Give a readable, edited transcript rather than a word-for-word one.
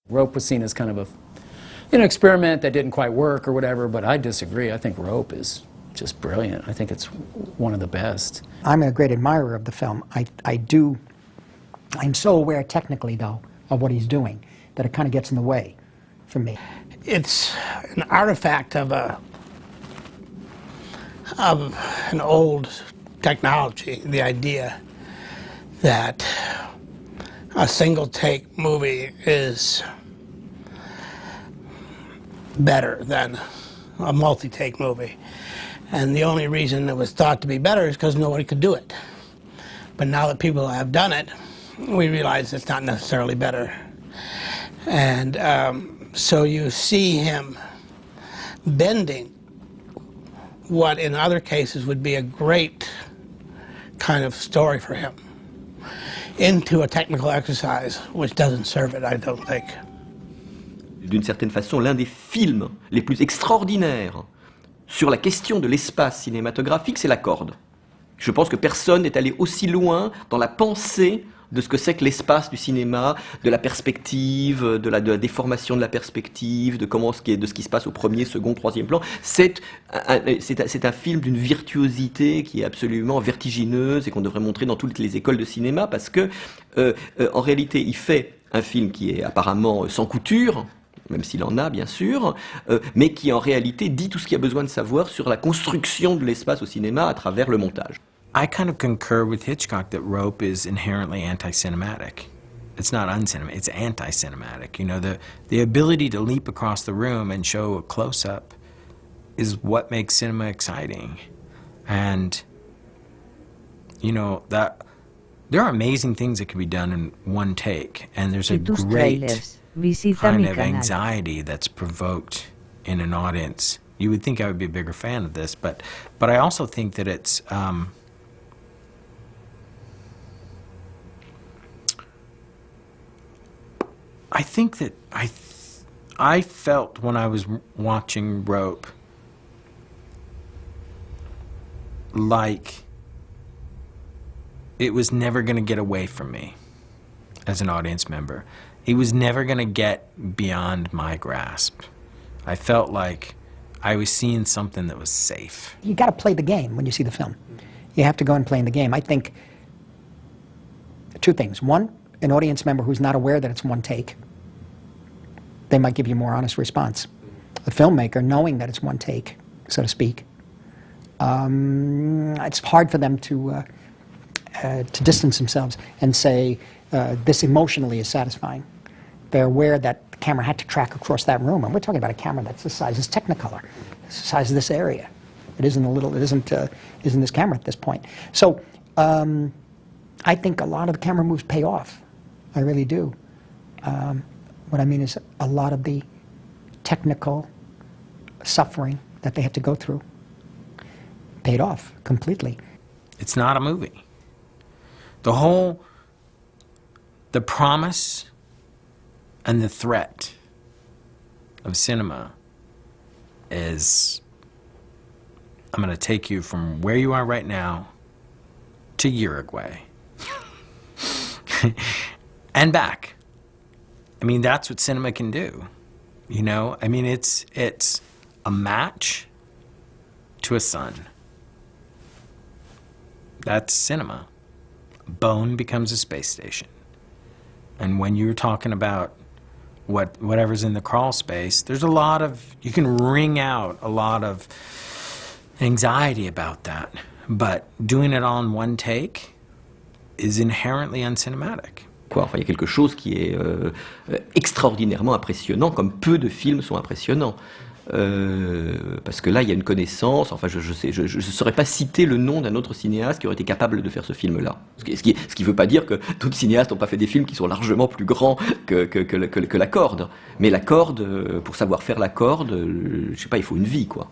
Rope was seen as kind of an experiment that didn't quite work or whatever, but I disagree. I think Rope is just brilliant. I think it's one of the best. I'm a great admirer of the film. I'm so aware technically, though, of what he's doing, that it kind of gets in the way for me. It's an artifact of an old technology, the idea that a single-take movie is better than a multi-take movie. And the only reason it was thought to be better is because nobody could do it. But now that people have done it, we realize it's not necessarily better. And so you see him bending what in other cases would be a great kind of story for him into a technical exercise, which doesn't serve it, I don't think. D'une certaine façon, l'un des films les plus extraordinaires sur la question de l'espace cinématographique, c'est La Corde. Je pense que personne n'est allé aussi loin dans la pensée de ce que c'est que l'espace du cinéma, de la perspective, de la déformation de la perspective, de ce qui se passe au premier, second, troisième plan. C'est un film d'une virtuosité qui est absolument vertigineuse et qu'on devrait montrer dans toutes les écoles de cinéma parce que, en réalité, il fait un film qui est apparemment sans couture, même s'il en a bien sûr, mais qui en réalité dit tout ce qu'il y a besoin de savoir sur la construction de l'espace au cinéma à travers le montage. I kind of concur with Hitchcock that Rope is inherently anti-cinematic. It's not uncinematic, it's anti-cinematic. You know, the ability to leap across the room and show a close-up is what makes cinema exciting. And, you know, that there are amazing things that can be done in one take, and there's a great kind of anxiety that's provoked in an audience. You would think I would be a bigger fan of this, but I also think that it's I think that I felt when I was watching Rope like it was never going to get away from me as an audience member. It was never going to get beyond my grasp. I felt like I was seeing something that was safe. You got to play the game when you see the film. You have to go and play in the game. I think two things. One, an audience member who's not aware that it's one take, they might give you a more honest response. The filmmaker, knowing that it's one take, so to speak, it's hard for them to distance themselves and say, this emotionally is satisfying. They're aware that the camera had to track across that room, and we're talking about a camera that's the size of Technicolor, the size of this area. It isn't this camera at this point. So I think a lot of the camera moves pay off. I really do. What I mean is a lot of the technical suffering that they had to go through paid off completely. It's not a movie. The promise and the threat of cinema is, I'm going to take you from where you are right now to Uruguay and back. I mean, that's what cinema can do, you know? I mean, it's a match to a sun. That's cinema. Bone becomes a space station. And when you're talking about whatever's in the crawl space, there's a lot of, you can wring out a lot of anxiety about that. But doing it all in one take is inherently uncinematic. Enfin, il y a quelque chose qui est extraordinairement impressionnant, comme peu de films sont impressionnants. Parce que là, il y a une connaissance. Enfin, je ne saurais pas citer le nom d'un autre cinéaste qui aurait été capable de faire ce film-là. Ce qui ne veut pas dire que d'autres cinéastes n'ont pas fait des films qui sont largement plus grands que La Corde. Mais La Corde, pour savoir faire La Corde, je sais pas, il faut une vie, quoi.